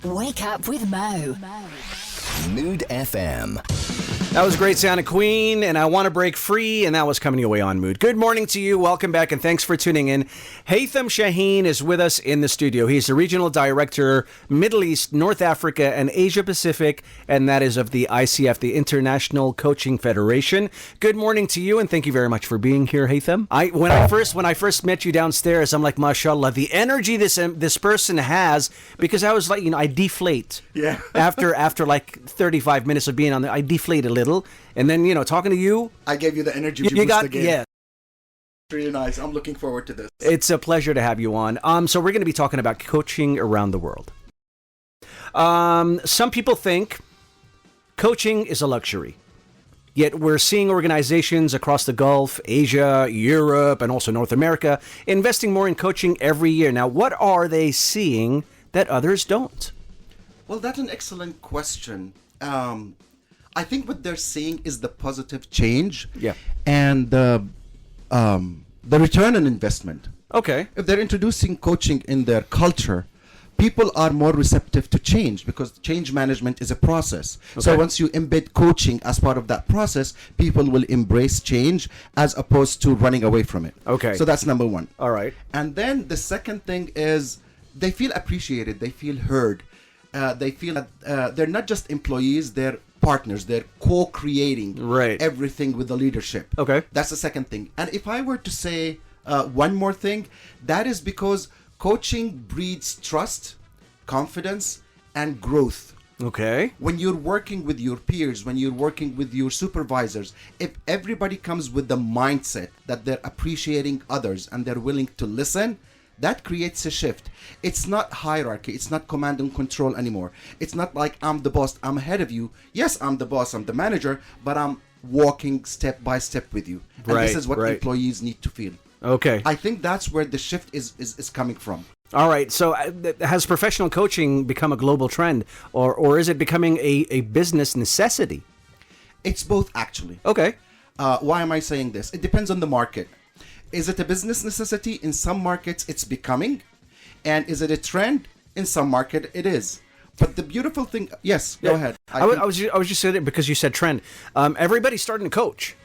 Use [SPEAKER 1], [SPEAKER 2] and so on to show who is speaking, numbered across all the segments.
[SPEAKER 1] Wake up with Mo.
[SPEAKER 2] Mood FM.
[SPEAKER 3] That was a great sound of Queen, and I Want to Break Free, and that was coming your way on Mood. Good morning to you. Welcome back, and thanks for tuning in. Haitham Shaheen is with us in the studio. He's the Regional Director, Middle East, North Africa, and Asia Pacific, and that is of the ICF, the International Coaching Federation. Good morning to you, and thank you very much for being here, Haitham. When I first met you downstairs, I'm like, mashallah, the energy this person has, because I was like, I deflate.
[SPEAKER 4] Yeah.
[SPEAKER 3] after like 35 minutes of being on there, I deflate a little, and then talking to you,
[SPEAKER 4] I gave you the energy
[SPEAKER 3] you
[SPEAKER 4] boost
[SPEAKER 3] got
[SPEAKER 4] again.
[SPEAKER 3] yeah.
[SPEAKER 4] Really nice. I'm looking forward to this.
[SPEAKER 3] It's a pleasure to have you on. So we're going to be talking about coaching around the world. Some people think coaching is a luxury, yet we're seeing organizations across the Gulf, Asia, Europe, and also North America investing more in coaching every year. Now, what are they seeing that others don't?
[SPEAKER 4] Well, that's an excellent question. I think what they're seeing is the positive change, and the return on investment.
[SPEAKER 3] Okay.
[SPEAKER 4] If they're introducing coaching in their culture, people are more receptive to change because change management is a process.
[SPEAKER 3] Okay.
[SPEAKER 4] So once you embed coaching as part of that process, people will embrace change as opposed to running away from it.
[SPEAKER 3] Okay.
[SPEAKER 4] So that's number one.
[SPEAKER 3] All right.
[SPEAKER 4] And then the second thing is they feel appreciated, they feel heard. They feel that they're not just employees, they're partners. They're co-creating everything with the leadership.
[SPEAKER 3] Okay.
[SPEAKER 4] That's the second thing. And if I were to say one more thing, that is because coaching breeds trust, confidence, and growth.
[SPEAKER 3] Okay.
[SPEAKER 4] When you're working with your peers, when you're working with your supervisors, if everybody comes with the mindset that they're appreciating others and they're willing to listen, that creates a shift. It's not hierarchy. It's not command and control anymore. It's not like I'm the boss, I'm ahead of you. Yes, I'm the boss, I'm the manager, but I'm walking step by step with you. And this is what employees need to feel.
[SPEAKER 3] Okay.
[SPEAKER 4] I think that's where the shift is coming from.
[SPEAKER 3] All right. So has professional coaching become a global trend, or is it becoming a business necessity?
[SPEAKER 4] It's both, actually.
[SPEAKER 3] Okay.
[SPEAKER 4] Why am I saying this? It depends on the market. Is it a business necessity? In some markets, it's becoming. And is it a trend? In some market, it is. But the beautiful thing... Yes, go ahead.
[SPEAKER 3] I was just saying it because you said trend. Everybody's starting to coach.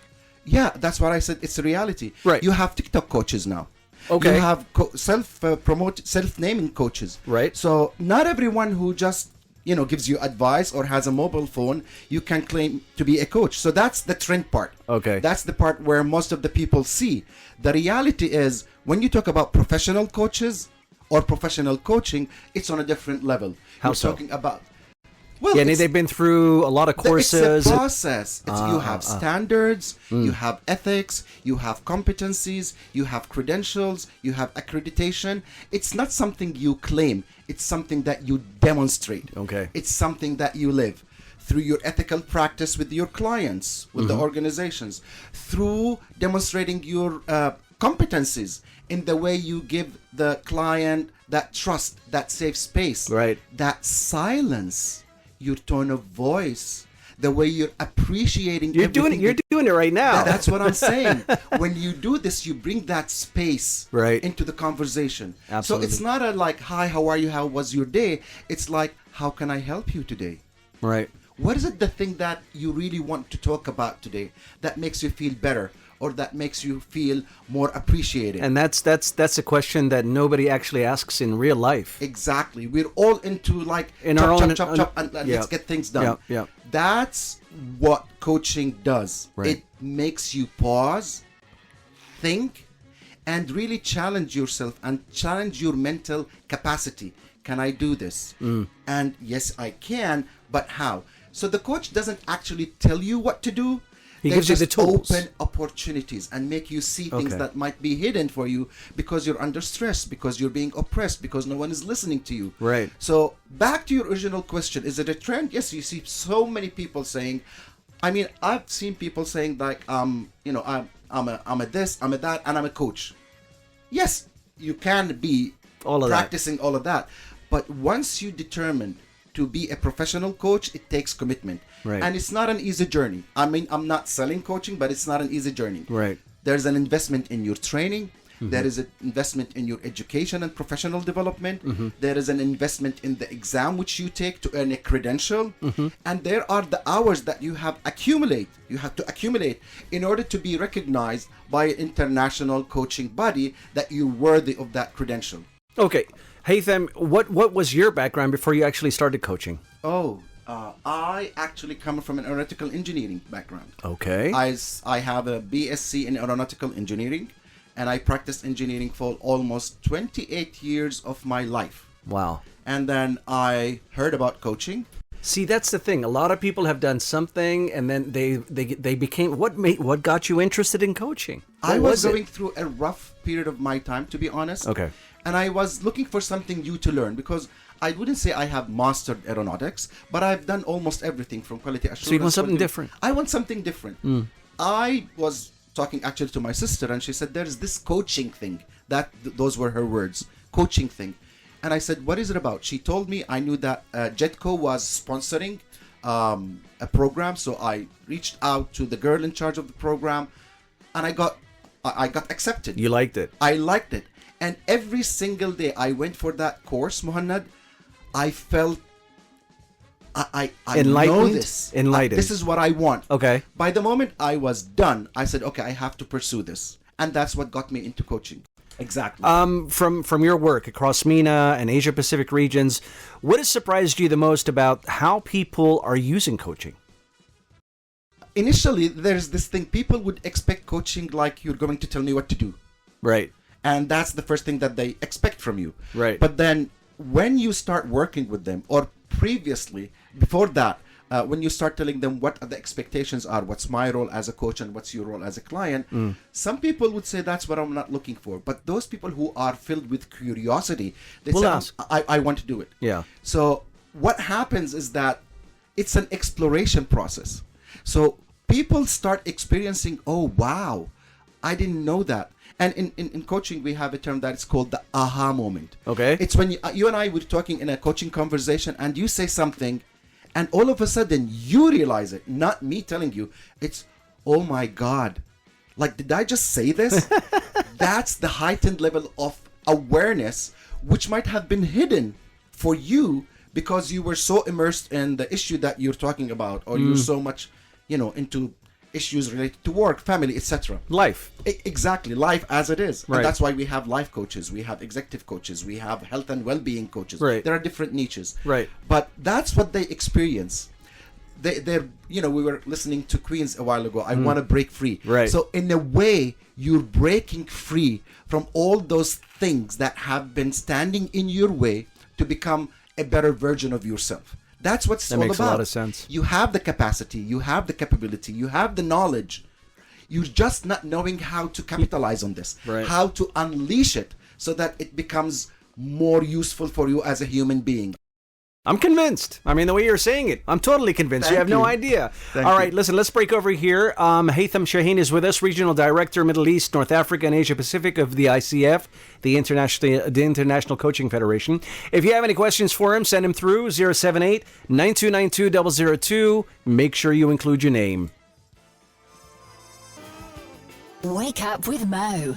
[SPEAKER 4] Yeah, that's what I said. It's a reality.
[SPEAKER 3] Right.
[SPEAKER 4] You have TikTok coaches now.
[SPEAKER 3] Okay.
[SPEAKER 4] You have self-naming coaches.
[SPEAKER 3] Right.
[SPEAKER 4] So not everyone who just gives you advice or has a mobile phone, you can claim to be a coach. So that's the trend part.
[SPEAKER 3] Okay.
[SPEAKER 4] That's the part where most of the people see. The reality is when you talk about professional coaches or professional coaching, it's on a different level.
[SPEAKER 3] How
[SPEAKER 4] You're
[SPEAKER 3] so?
[SPEAKER 4] talking about...
[SPEAKER 3] Well, they've been through a lot of courses.
[SPEAKER 4] It's a process. You have standards, you have ethics, you have competencies, you have credentials, you have accreditation. It's not something you claim. It's something that you demonstrate.
[SPEAKER 3] Okay.
[SPEAKER 4] It's something that you live through your ethical practice with your clients, with the organizations, through demonstrating your competencies in the way you give the client that trust, that safe space, that silence, your tone of voice, the way you're appreciating
[SPEAKER 3] You're doing it right now.
[SPEAKER 4] That's what I'm saying. When you do this, you bring that space into the conversation.
[SPEAKER 3] Absolutely.
[SPEAKER 4] So it's not a like, hi, how are you? How was your day? It's like, how can I help you today?
[SPEAKER 3] Right.
[SPEAKER 4] What is it the thing that you really want to talk about today that makes you feel better or that makes you feel more appreciated?
[SPEAKER 3] And that's a question that nobody actually asks in real life.
[SPEAKER 4] Exactly. We're all into like
[SPEAKER 3] in
[SPEAKER 4] chop,
[SPEAKER 3] our own,
[SPEAKER 4] chop, chop, and let's get things done.
[SPEAKER 3] Yeah.
[SPEAKER 4] That's what coaching does.
[SPEAKER 3] Right.
[SPEAKER 4] It makes you pause, think, and really challenge yourself and challenge your mental capacity. Can I do this? And yes, I can, but how? So the coach doesn't actually tell you what to do.
[SPEAKER 3] He gives you the tools.
[SPEAKER 4] Open opportunities and make you see things that might be hidden for you because you're under stress, because you're being oppressed, because no one is listening to you.
[SPEAKER 3] Right.
[SPEAKER 4] So back to your original question, is it a trend? Yes, you see so many people saying, I've seen people saying like, I'm a this, I'm a that, and I'm a coach. Yes, you can be practicing all of that. But once you determine to be a professional coach, it takes commitment.
[SPEAKER 3] Right.
[SPEAKER 4] And it's not an easy journey. I'm not selling coaching, but it's not an easy journey.
[SPEAKER 3] Right.
[SPEAKER 4] There's an investment in your training. There is an investment in your education and professional development. There is an investment in the exam which you take to earn a credential. And there are the hours that you have to accumulate in order to be recognized by an international coaching body that you're worthy of that credential.
[SPEAKER 3] Okay. Haitham, what was your background before you actually started coaching?
[SPEAKER 4] I actually come from an aeronautical engineering background.
[SPEAKER 3] Okay.
[SPEAKER 4] I have a BSc in aeronautical engineering, and I practiced engineering for almost 28 years of my life.
[SPEAKER 3] Wow.
[SPEAKER 4] And then I heard about coaching.
[SPEAKER 3] See, that's the thing. A lot of people have done something, and then they became. What got you interested in coaching?
[SPEAKER 4] I was going through a rough period of my time, to be honest.
[SPEAKER 3] Okay.
[SPEAKER 4] And I was looking for something new to learn, because I wouldn't say I have mastered aeronautics, but I've done almost everything from quality assurance.
[SPEAKER 3] So you want something different?
[SPEAKER 4] I want something different. I was talking actually to my sister, and she said, there's this coaching thing. Those were her words, coaching thing. And I said, what is it about? She told me. I knew that Jetco was sponsoring a program, so I reached out to the girl in charge of the program, and I got accepted.
[SPEAKER 3] You liked it?
[SPEAKER 4] I liked it. And every single day I went for that course, Muhannad, I felt I know this.
[SPEAKER 3] Enlightened.
[SPEAKER 4] This is what I want.
[SPEAKER 3] Okay.
[SPEAKER 4] By the moment I was done, I said, okay, I have to pursue this. And that's what got me into coaching. Exactly.
[SPEAKER 3] From your work across MENA and Asia Pacific regions, what has surprised you the most about how people are using coaching?
[SPEAKER 4] Initially, there's this thing. People would expect coaching like you're going to tell me what to do.
[SPEAKER 3] Right.
[SPEAKER 4] And that's the first thing that they expect from you.
[SPEAKER 3] Right.
[SPEAKER 4] But then when you start working with them, or previously, before that, when you start telling them what the expectations are, what's my role as a coach and what's your role as a client, some people would say that's what I'm not looking for. But those people who are filled with curiosity, they say,
[SPEAKER 3] ask.
[SPEAKER 4] I want to do it.
[SPEAKER 3] Yeah.
[SPEAKER 4] So what happens is that it's an exploration process. So people start experiencing, oh, wow, I didn't know that. And in coaching, we have a term that is called the aha moment.
[SPEAKER 3] Okay.
[SPEAKER 4] It's when you and I were talking in a coaching conversation, and you say something, and all of a sudden you realize it, not me telling you. It's, oh my God, like, did I just say this? That's the heightened level of awareness, which might have been hidden for you because you were so immersed in the issue that you're talking about, or you're so much, into issues related to work, family, etc.
[SPEAKER 3] Life.
[SPEAKER 4] Exactly, life as it is.
[SPEAKER 3] Right.
[SPEAKER 4] And that's why we have life coaches, we have executive coaches, we have health and well-being coaches.
[SPEAKER 3] Right.
[SPEAKER 4] There are different niches.
[SPEAKER 3] Right.
[SPEAKER 4] But that's what they experience. They're, we were listening to Queens a while ago. I want to break free.
[SPEAKER 3] Right.
[SPEAKER 4] So in a way, you're breaking free from all those things that have been standing in your way to become a better version of yourself. That's what it's all about.
[SPEAKER 3] That makes a lot of sense.
[SPEAKER 4] You have the capacity, you have the capability, you have the knowledge. You're just not knowing how to capitalize on this,
[SPEAKER 3] Right.
[SPEAKER 4] how to unleash it so that it becomes more useful for you as a human being.
[SPEAKER 3] I'm convinced. I mean, the way you're saying it, I'm totally convinced. You have no idea.
[SPEAKER 4] Thank
[SPEAKER 3] All right,
[SPEAKER 4] you.
[SPEAKER 3] listen, let's break over here. Haitham Shaheen is with us, Regional Director, Middle East, North Africa, and Asia Pacific of the ICF, the International Coaching Federation. If you have any questions for him, send him through 078-9292-002. Make sure you include your name.
[SPEAKER 1] Wake up with Mo.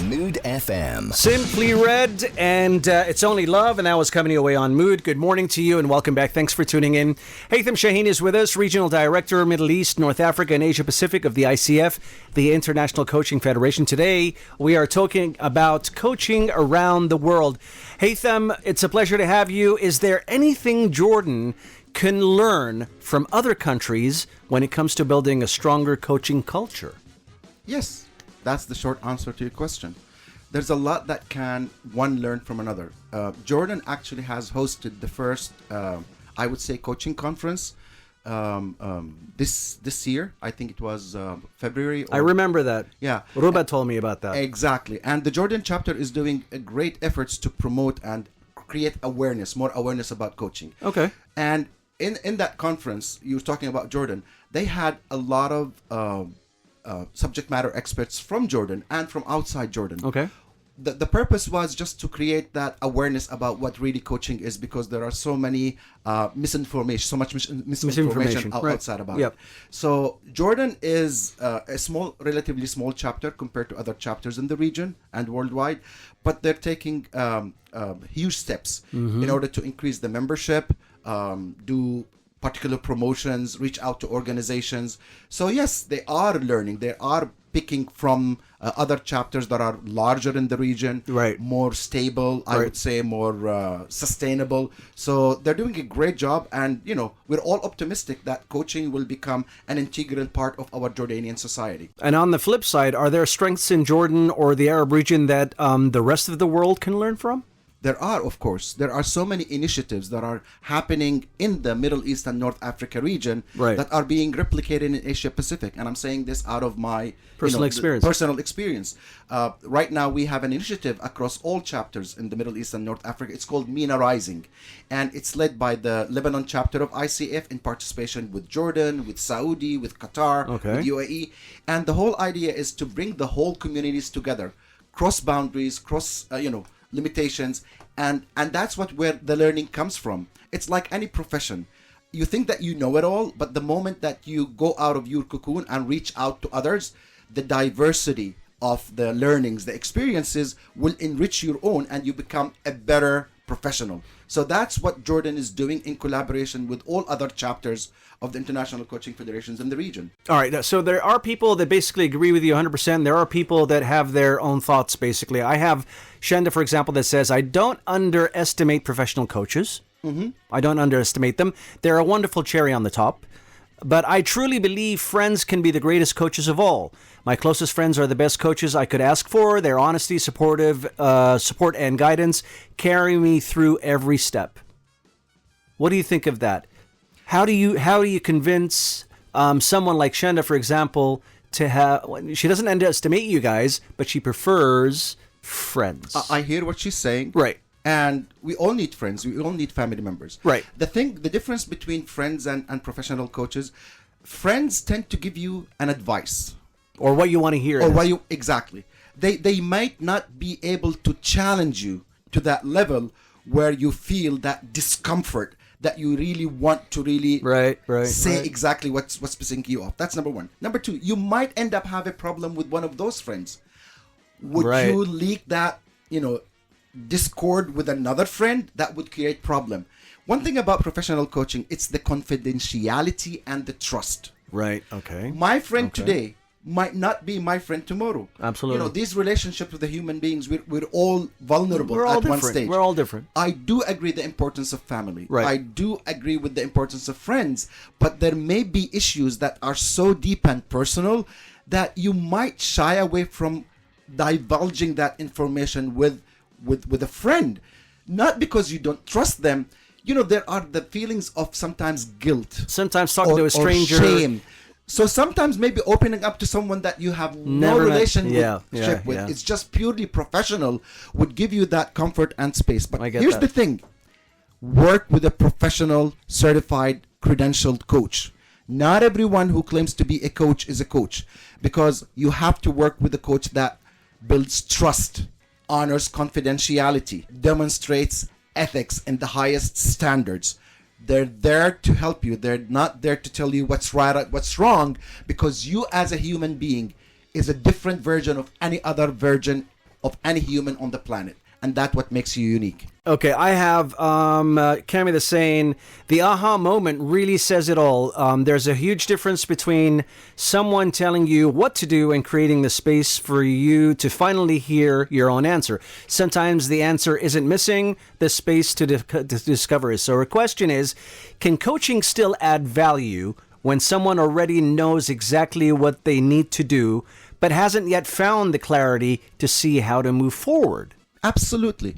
[SPEAKER 2] Mood FM.
[SPEAKER 3] Simply Red, and It's Only Love, and that was coming your way on Mood. Good morning to you, and welcome back. Thanks for tuning in. Haitham Shaheen is with us, Regional Director, Middle East, North Africa, and Asia Pacific of the ICF, the International Coaching Federation. Today, we are talking about coaching around the world. Haitham, it's a pleasure to have you. Is there anything Jordan can learn from other countries when it comes to building a stronger coaching culture?
[SPEAKER 4] Yes, that's the short answer to your question. There's a lot that can one learn from another. Jordan actually has hosted the first, I would say, coaching conference this year. I think it was February.
[SPEAKER 3] I remember that.
[SPEAKER 4] Yeah.
[SPEAKER 3] Ruba told me about that.
[SPEAKER 4] Exactly. And the Jordan chapter is doing great efforts to promote and create awareness, more awareness about coaching.
[SPEAKER 3] Okay.
[SPEAKER 4] And in that conference, you were talking about Jordan, they had a lot of subject matter experts from Jordan and from outside Jordan.
[SPEAKER 3] Okay.
[SPEAKER 4] the purpose was just to create that awareness about what really coaching is, because there are so many misinformation, so much misinformation
[SPEAKER 3] right.
[SPEAKER 4] outside about
[SPEAKER 3] Yep.
[SPEAKER 4] it. So Jordan is a relatively small chapter compared to other chapters in the region and worldwide, but they're taking huge steps in order to increase the membership, do particular promotions, reach out to organizations. So yes, they are learning. They are picking from other chapters that are larger in the region,
[SPEAKER 3] Right.
[SPEAKER 4] more stable, I
[SPEAKER 3] Right.
[SPEAKER 4] would say more sustainable. So they're doing a great job, and we're all optimistic that coaching will become an integral part of our Jordanian society.
[SPEAKER 3] And on the flip side, are there strengths in Jordan or the Arab region that the rest of the world can learn from?
[SPEAKER 4] There are, of course, there are so many initiatives that are happening in the Middle East and North Africa region
[SPEAKER 3] Right.
[SPEAKER 4] that are being replicated in Asia Pacific. And I'm saying this out of my
[SPEAKER 3] Personal experience.
[SPEAKER 4] Right now, we have an initiative across all chapters in the Middle East and North Africa. It's called MENA Rising. And it's led by the Lebanon chapter of ICF in participation with Jordan, with Saudi, with Qatar,
[SPEAKER 3] Okay.
[SPEAKER 4] with UAE. And the whole idea is to bring the whole communities together, cross boundaries, cross, limitations, and that's where the learning comes from. It's like any profession. You think that you know it all, but the moment that you go out of your cocoon and reach out to others, the diversity of the learnings, the experiences will enrich your own, and you become a better professional. So that's what Jordan is doing in collaboration with all other chapters of the International Coaching Federations in the region.
[SPEAKER 3] All right. So there are people that basically agree with you 100%. There are people that have their own thoughts, basically. I have Shenda, for example, that says, I don't underestimate professional coaches. I don't underestimate them. They're a wonderful cherry on the top. But I truly believe friends can be the greatest coaches of all. My closest friends are the best coaches I could ask for. Their honesty, support and guidance carry me through every step. What do you think of that? How do you convince someone like Shenda, for example, to have? She doesn't underestimate you guys, but she prefers friends.
[SPEAKER 4] I hear what she's saying.
[SPEAKER 3] Right.
[SPEAKER 4] And we all need friends. We all need family members.
[SPEAKER 3] Right.
[SPEAKER 4] The difference between friends and professional coaches, friends tend to give you an advice.
[SPEAKER 3] Or what you want to hear.
[SPEAKER 4] Or what you, exactly. They might not be able to challenge you to that level where you feel that discomfort, that you really want to really say exactly what's pissing you off. That's number one. Number two, you might end up have a problem with one of those friends. Would you leak that, discord with another friend? That would create problem. One thing about professional coaching, it's the confidentiality and the trust.
[SPEAKER 3] Right. Okay.
[SPEAKER 4] My friend today might not be my friend tomorrow.
[SPEAKER 3] Absolutely.
[SPEAKER 4] These relationships with the human beings, we're all vulnerable at one stage.
[SPEAKER 3] We're all different.
[SPEAKER 4] I do agree the importance of family.
[SPEAKER 3] Right.
[SPEAKER 4] I do agree with the importance of friends, but there may be issues that are so deep and personal that you might shy away from divulging that information with a friend. Not because you don't trust them. There are the feelings of sometimes guilt.
[SPEAKER 3] Sometimes talking to a stranger.
[SPEAKER 4] Or shame. So sometimes maybe opening up to someone that you have no relationship with, it's just purely professional, would give you that comfort and space. But here's the thing. Work with a professional, certified, credentialed coach. Not everyone who claims to be a coach is a coach, because you have to work with a coach that builds trust, honors confidentiality, demonstrates ethics and the highest standards. They're there to help you. They're not there to tell you what's right, what's wrong, because you as a human being is a different version of any other version of any human on the planet. And that's what makes you unique.
[SPEAKER 3] Okay, I have Cami the saying, the aha moment really says it all. There's a huge difference between someone telling you what to do and creating the space for you to finally hear your own answer. Sometimes the answer isn't missing, the space to discover is. So our question is, can coaching still add value when someone already knows exactly what they need to do, but hasn't yet found the clarity to see how to move forward?
[SPEAKER 4] Absolutely.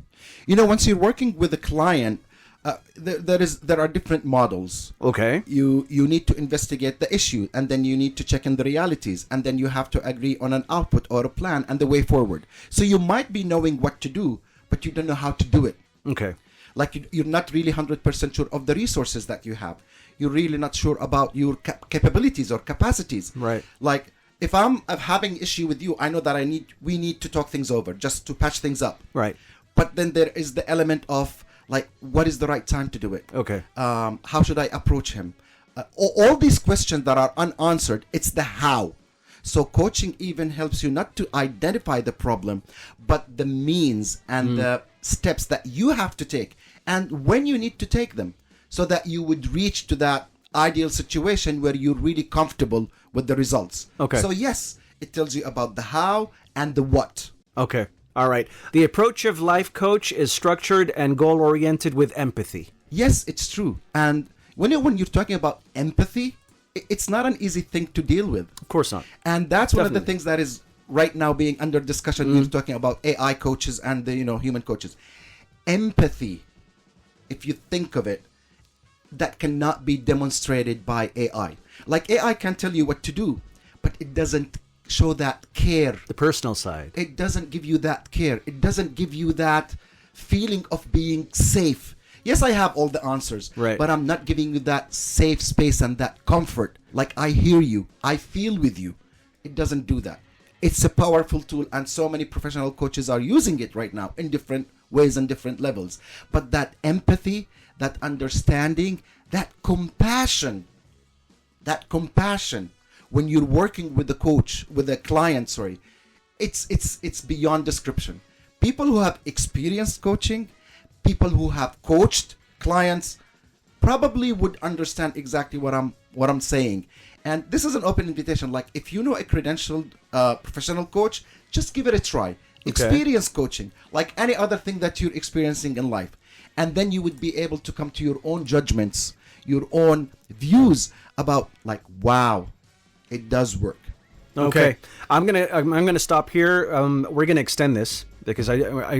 [SPEAKER 4] Once you're working with a client, there are different models.
[SPEAKER 3] Okay.
[SPEAKER 4] You need to investigate the issue, and then you need to check in the realities, and then you have to agree on an output or a plan and the way forward. So you might be knowing what to do, but you don't know how to do it.
[SPEAKER 3] Okay.
[SPEAKER 4] Like you're not really 100% sure of the resources that you have. You're really not sure about your capabilities or capacities.
[SPEAKER 3] Right.
[SPEAKER 4] Like If I'm having issue with you, I know that we need to talk things over just to patch things up.
[SPEAKER 3] Right.
[SPEAKER 4] But then there is the element of like, what is the right time to do it?
[SPEAKER 3] Okay.
[SPEAKER 4] How should I approach him? All these questions that are unanswered, it's the how. So coaching even helps you not to identify the problem, but the means and the steps that you have to take and when you need to take them so that you would reach to that ideal situation where you're really comfortable with the results.
[SPEAKER 3] Okay.
[SPEAKER 4] So yes, it tells you about the how and the what.
[SPEAKER 3] Okay. All right. The approach of life coach is structured and goal-oriented with empathy.
[SPEAKER 4] Yes, it's true. And when you're talking about empathy, it's not an easy thing to deal with.
[SPEAKER 3] Of course not.
[SPEAKER 4] And that's one of the
[SPEAKER 3] Definitely.
[SPEAKER 4] things that is right now being under discussion. We're talking about AI coaches and the human coaches. Empathy, if you think of it, that cannot be demonstrated by AI. Like AI can tell you what to do, but it doesn't show that care.
[SPEAKER 3] The personal side.
[SPEAKER 4] It doesn't give you that care. It doesn't give you that feeling of being safe. Yes, I have all the answers,
[SPEAKER 3] Right.
[SPEAKER 4] but I'm not giving you that safe space and that comfort. Like, I hear you, I feel with you. It doesn't do that. It's a powerful tool, and so many professional coaches are using it right now in different ways and different levels. But that empathy, that understanding, that compassion, when you're working with the coach, with the client, it's beyond description. People who have experienced coaching, people who have coached clients probably would understand exactly what I'm saying. And this is an open invitation. Like, if you know a credentialed professional coach, just give it a try. Experience coaching, like any other thing that you're experiencing in life. And then you would be able to come to your own judgments, your own views about, like, wow, it does work.
[SPEAKER 3] Okay. I'm gonna stop here. We're gonna extend this because I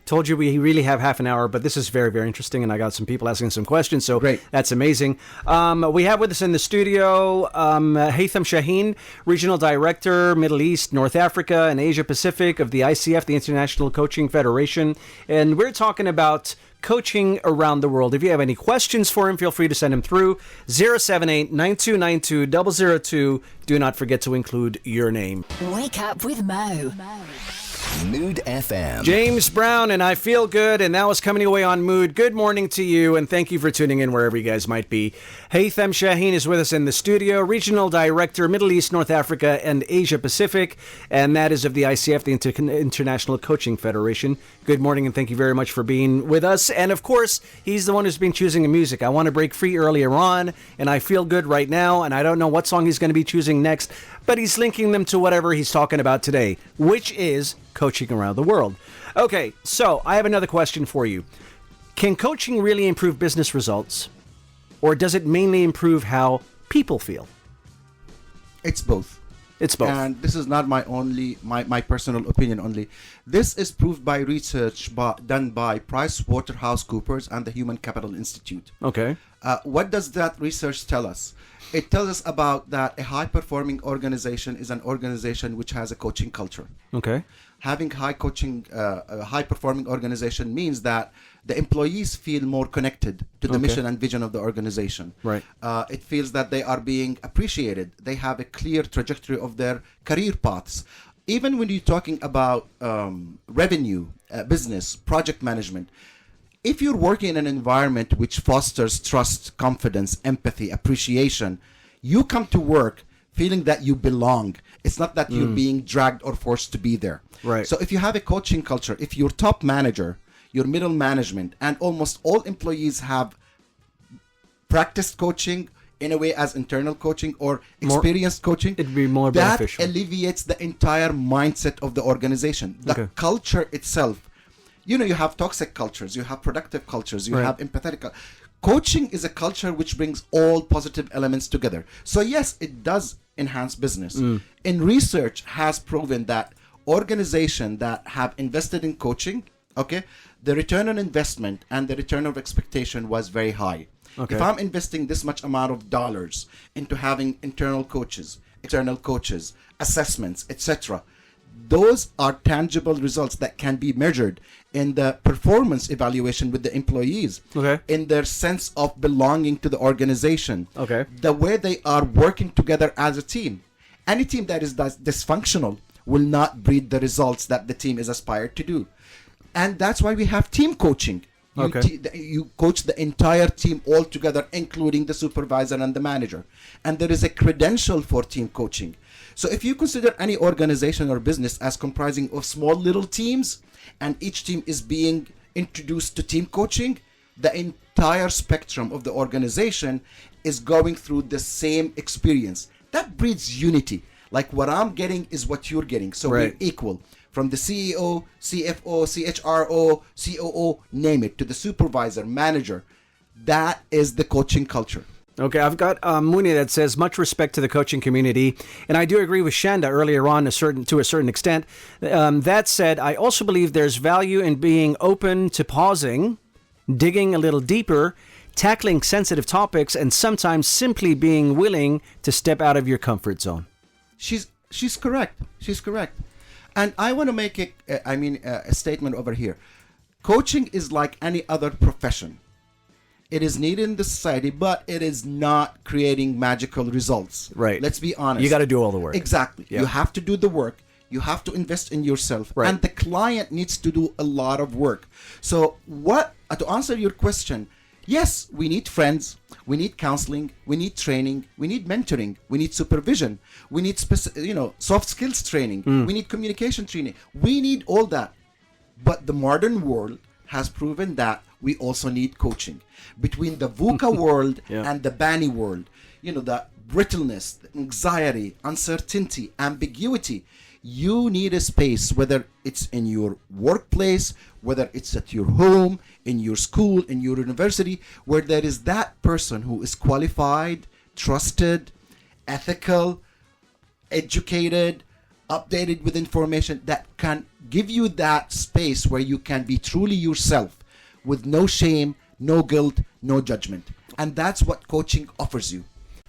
[SPEAKER 3] told you we really have half an hour, but this is very, very interesting, and I got some people asking some questions, so
[SPEAKER 4] Great.
[SPEAKER 3] That's amazing. We have with us in the studio Haitham Shaheen, Regional Director, Middle East, North Africa, and Asia Pacific of the ICF, the International Coaching Federation, and we're talking about coaching around the world. If you have any questions for him, feel free to send him through 078-9292-002. Do not forget to include your name.
[SPEAKER 1] Wake up with Mo.
[SPEAKER 2] Mood FM.
[SPEAKER 3] James Brown and I Feel Good, and that was coming away on Mood. Good morning to you, and thank you for tuning in wherever you guys might be. Haitham Shaheen is with us in the studio, Regional Director, Middle East, North Africa, and Asia Pacific, and that is of the ICF, the International Coaching Federation. Good morning, and thank you very much for being with us. And of course, he's the one who's been choosing the music. I Want to Break Free earlier on, and I Feel Good right now, and I don't know what song he's going to be choosing next, but he's linking them to whatever he's talking about today, which is coaching around the world. Okay, so I have another question for you. Can coaching really improve business results, or does it mainly improve how people feel?
[SPEAKER 4] It's both.
[SPEAKER 3] It's both.
[SPEAKER 4] And this is not my personal opinion only. This is proved by research done by PricewaterhouseCoopers and the Human Capital Institute.
[SPEAKER 3] Okay.
[SPEAKER 4] What does that research tell us? It tells us about that a high-performing organization is an organization which has a coaching culture.
[SPEAKER 3] Okay.
[SPEAKER 4] Having a high-performing organization means that the employees feel more connected to the mission and vision of the organization.
[SPEAKER 3] Right.
[SPEAKER 4] It feels that they are being appreciated. They have a clear trajectory of their career paths. Even when you're talking about revenue, business, project management, if you're working in an environment which fosters trust, confidence, empathy, appreciation, you come to work feeling that you belong. It's not that you're being dragged or forced to be there.
[SPEAKER 3] Right.
[SPEAKER 4] So if you have a coaching culture, if your top manager, your middle management, and almost all employees have practiced coaching in a way as internal coaching or experienced coaching,
[SPEAKER 3] it'd be more
[SPEAKER 4] that
[SPEAKER 3] beneficial.
[SPEAKER 4] alleviates the entire mindset of the organization. The culture itself. You have toxic cultures, you have productive cultures, you have empathetic. Coaching is a culture which brings all positive elements together. So yes, it does enhance business. And research has proven that organizations that have invested in coaching, the return on investment and the return of expectation was very high.
[SPEAKER 3] Okay.
[SPEAKER 4] If I'm investing this much amount of dollars into having internal coaches, external coaches, assessments, etc., those are tangible results that can be measured in the performance evaluation with the employees, in their sense of belonging to the organization, the way they are working together as a team. Any team that is dysfunctional will not breed the results that the team is aspired to do. And that's why we have team coaching. You coach the entire team all together, including the supervisor and the manager. And there is a credential for team coaching. So if you consider any organization or business as comprising of small little teams, and each team is being introduced to team coaching, the entire spectrum of the organization is going through the same experience. That breeds unity. Like what I'm getting is what you're getting. So we're equal. From the CEO, CFO, CHRO, COO, name it, to the supervisor, manager. That is the coaching culture.
[SPEAKER 3] Okay, I've got Muni that says, much respect to the coaching community. And I do agree with Shanda earlier on to a certain extent. That said, I also believe there's value in being open to pausing, digging a little deeper, tackling sensitive topics, and sometimes simply being willing to step out of your comfort zone.
[SPEAKER 4] She's correct. She's correct. And I want to make a statement over here. Coaching is like any other profession. It is needed in the society, but it is not creating magical results.
[SPEAKER 3] Right.
[SPEAKER 4] Let's be honest.
[SPEAKER 3] You got to do all the work.
[SPEAKER 4] Exactly.
[SPEAKER 3] Yeah.
[SPEAKER 4] You have to do the work. You have to invest in yourself.
[SPEAKER 3] Right.
[SPEAKER 4] And the client needs to do a lot of work. So to answer your question, yes, we need friends. We need counseling. We need training. We need mentoring. We need supervision. We need soft skills training. We need communication training. We need all that. But the modern world has proven that we also need coaching. Between the VUCA world and the BANI world, the brittleness, the anxiety, uncertainty, ambiguity, you need a space, whether it's in your workplace, whether it's at your home, in your school, in your university, where there is that person who is qualified, trusted, ethical, educated, updated with information that can give you that space where you can be truly yourself with no shame, no guilt, no judgment. And that's what coaching offers you.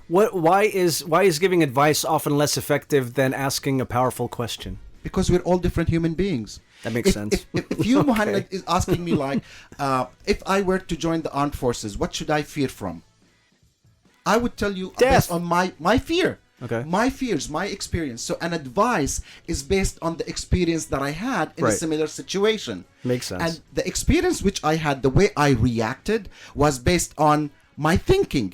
[SPEAKER 3] Why is giving advice often less effective than asking a powerful question?
[SPEAKER 4] Because we're all different human beings.
[SPEAKER 3] That makes sense.
[SPEAKER 4] If you, Muhammad, is asking me like, if I were to join the armed forces, what should I fear from? I would tell you based on my fear.
[SPEAKER 3] Okay.
[SPEAKER 4] My fears, my experience. So an advice is based on the experience that I had in a similar situation.
[SPEAKER 3] Makes sense.
[SPEAKER 4] And the experience which I had, the way I reacted, was based on my thinking,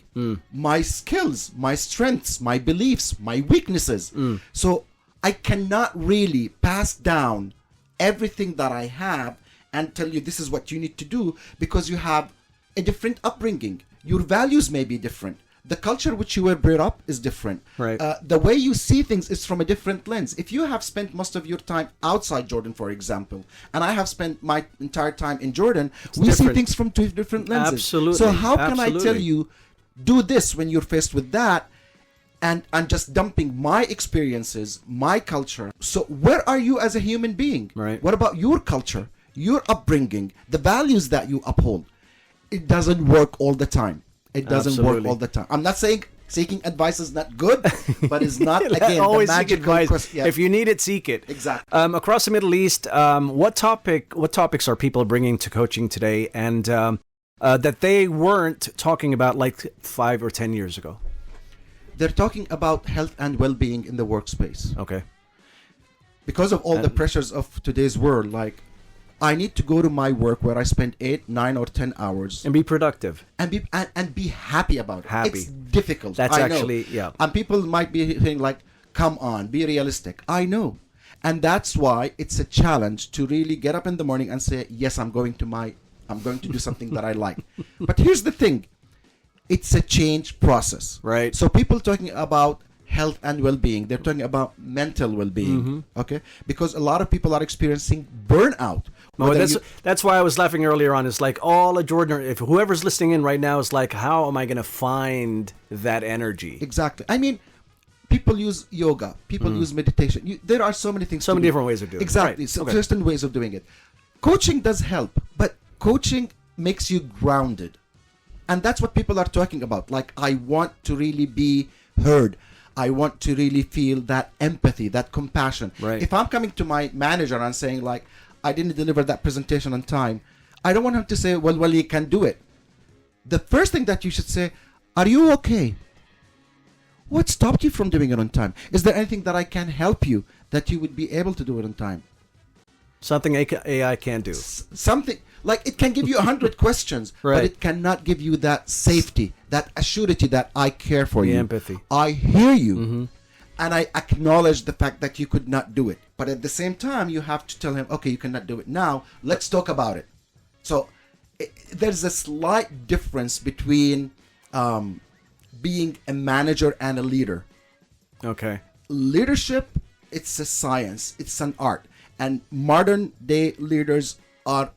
[SPEAKER 4] my skills, my strengths, my beliefs, my weaknesses. So I cannot really pass down everything that I have and tell you this is what you need to do, because you have a different upbringing. Your values may be different. The culture which you were brought up is different.
[SPEAKER 3] Right.
[SPEAKER 4] The way you see things is from a different lens. If you have spent most of your time outside Jordan, for example, and I have spent my entire time in Jordan, we see things from two different lenses.
[SPEAKER 3] Absolutely.
[SPEAKER 4] So how can I tell you, do this when you're faced with that, and I'm just dumping my experiences, my culture. So where are you as a human being?
[SPEAKER 3] Right.
[SPEAKER 4] What about your culture, your upbringing, the values that you uphold? It doesn't work all the time. It doesn't work all the time. I'm not saying seeking advice is not good, but it's not, again,
[SPEAKER 3] always
[SPEAKER 4] the
[SPEAKER 3] seek
[SPEAKER 4] magical
[SPEAKER 3] advice. If you need it, seek it.
[SPEAKER 4] Exactly.
[SPEAKER 3] Across the Middle East, what topics are people bringing to coaching today, and that they weren't talking about like 5 or 10 years ago?
[SPEAKER 4] They're talking about health and well-being in the workspace.
[SPEAKER 3] Okay.
[SPEAKER 4] Because of all the pressures of today's world, like, I need to go to my work where I spend 8, 9, or 10 hours
[SPEAKER 3] And be productive.
[SPEAKER 4] and be happy about it.
[SPEAKER 3] Happy.
[SPEAKER 4] It's difficult.
[SPEAKER 3] That's
[SPEAKER 4] I know.
[SPEAKER 3] actually, yeah.
[SPEAKER 4] And people might be saying like, come on, be realistic. I know. And that's why it's a challenge to really get up in the morning and say, yes, I'm going to do something that I like. But here's the thing. It's a change process.
[SPEAKER 3] Right.
[SPEAKER 4] So people talking about health and well-being, they're talking about mental well-being. Okay? Because a lot of people are experiencing burnout.
[SPEAKER 3] Oh, that's why I was laughing earlier on. It's like all a Jordan, if whoever's listening in right now is like, how am I going to find that energy?
[SPEAKER 4] Exactly. I mean, people use yoga. People use meditation. There are so many things.
[SPEAKER 3] So many different ways of doing it.
[SPEAKER 4] Exactly.
[SPEAKER 3] Right.
[SPEAKER 4] So
[SPEAKER 3] Okay.
[SPEAKER 4] certain ways of doing it. Coaching does help, but coaching makes you grounded. And that's what people are talking about. Like, I want to really be heard. I want to really feel that empathy, that compassion.
[SPEAKER 3] Right.
[SPEAKER 4] If I'm coming to my manager and saying like, I didn't deliver that presentation on time, I don't want him to say, well, you can do it. The first thing that you should say, are you okay? What stopped you from doing it on time? Is there anything that I can help you that you would be able to do it on time?
[SPEAKER 3] Something AI can't do.
[SPEAKER 4] Something like it can give you 100 questions,
[SPEAKER 3] Right.
[SPEAKER 4] but it cannot give you that safety, that assurity that I care for
[SPEAKER 3] The
[SPEAKER 4] you.
[SPEAKER 3] empathy.
[SPEAKER 4] I hear you, and I acknowledge the fact that you could not do it. But at the same time, you have to tell him, okay, you cannot do it now. Let's talk about it. So there's a slight difference between being a manager and a leader.
[SPEAKER 3] Okay.
[SPEAKER 4] Leadership, it's a science, it's an art. And modern day leaders are,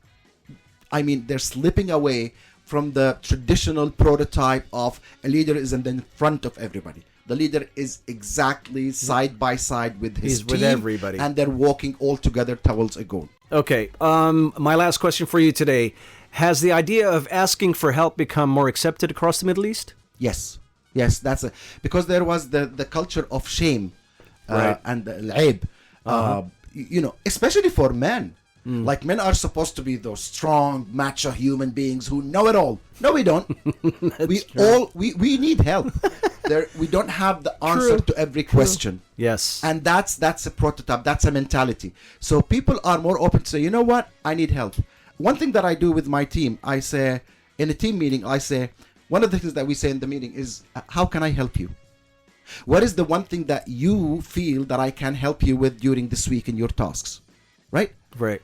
[SPEAKER 4] they're slipping away from the traditional prototype of a leader is in the front of everybody. The leader is exactly side by side with his
[SPEAKER 3] He's
[SPEAKER 4] team.
[SPEAKER 3] with everybody.
[SPEAKER 4] And they're walking all together towards a goal.
[SPEAKER 3] Okay. My last question for you today. Has the idea of asking for help become more accepted across the Middle East?
[SPEAKER 4] Yes, that's because there was the culture of shame
[SPEAKER 3] Right.
[SPEAKER 4] and the al-aib, especially for men. Like men are supposed to be those strong, macho human beings who know it all. No, we don't. we need help. We don't have the answer to every question.
[SPEAKER 3] Yes.
[SPEAKER 4] And that's a prototype. That's a mentality. So people are more open to say, you know what? I need help. One thing that I do with my team, I say in a team meeting, one of the things that we say in the meeting is, how can I help you? What is the one thing that you feel that I can help you with during this week in your tasks? Right?
[SPEAKER 3] Right.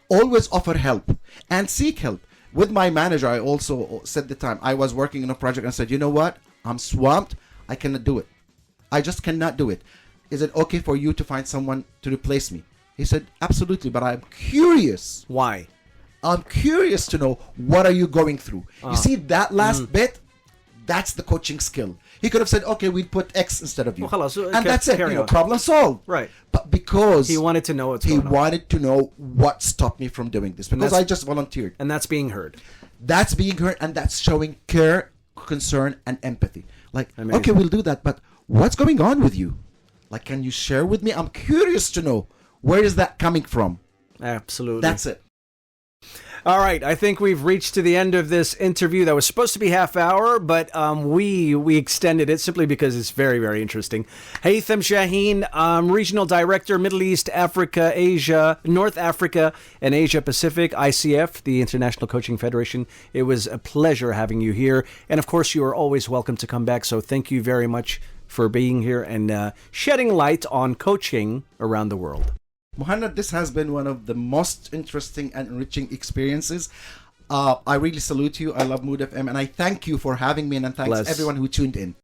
[SPEAKER 4] Always offer help and seek help. With my manager, I also said the time I was working on a project and said, you know what? I'm swamped. I cannot do it. I just cannot do it. Is it okay for you to find someone to replace me? He said, absolutely, but I'm curious.
[SPEAKER 3] Why?
[SPEAKER 4] I'm curious to know, what are you going through? You see that last bit? That's the coaching skill. He could have said, okay, we'll put X instead of you.
[SPEAKER 3] Well, so,
[SPEAKER 4] and that's it.
[SPEAKER 3] carry on.
[SPEAKER 4] Problem solved.
[SPEAKER 3] Right.
[SPEAKER 4] But because
[SPEAKER 3] He wanted to know what's
[SPEAKER 4] he
[SPEAKER 3] going on.
[SPEAKER 4] wanted to know what stopped me from doing this. Because I just volunteered.
[SPEAKER 3] And that's being heard.
[SPEAKER 4] That's being heard, and that's showing care, concern, and empathy. Like,
[SPEAKER 3] Amazing.
[SPEAKER 4] okay, we'll do that, but what's going on with you? Like, can you share with me? I'm curious to know, where is that coming from?
[SPEAKER 3] Absolutely.
[SPEAKER 4] That's it.
[SPEAKER 3] All right, I think we've reached to the end of this interview that was supposed to be half hour, but we extended it simply because it's very, very interesting. Haitham Shaheen, Regional Director, Middle East, Africa, Asia, North Africa, and Asia Pacific, ICF, the International Coaching Federation. It was a pleasure having you here. And of course, you are always welcome to come back. So thank you very much for being here and shedding light on coaching around the world.
[SPEAKER 4] Muhammad, this has been one of the most interesting and enriching experiences. I really salute you. I love Mood FM, and I thank you for having me, and thanks
[SPEAKER 3] Bless.
[SPEAKER 4] everyone who tuned in.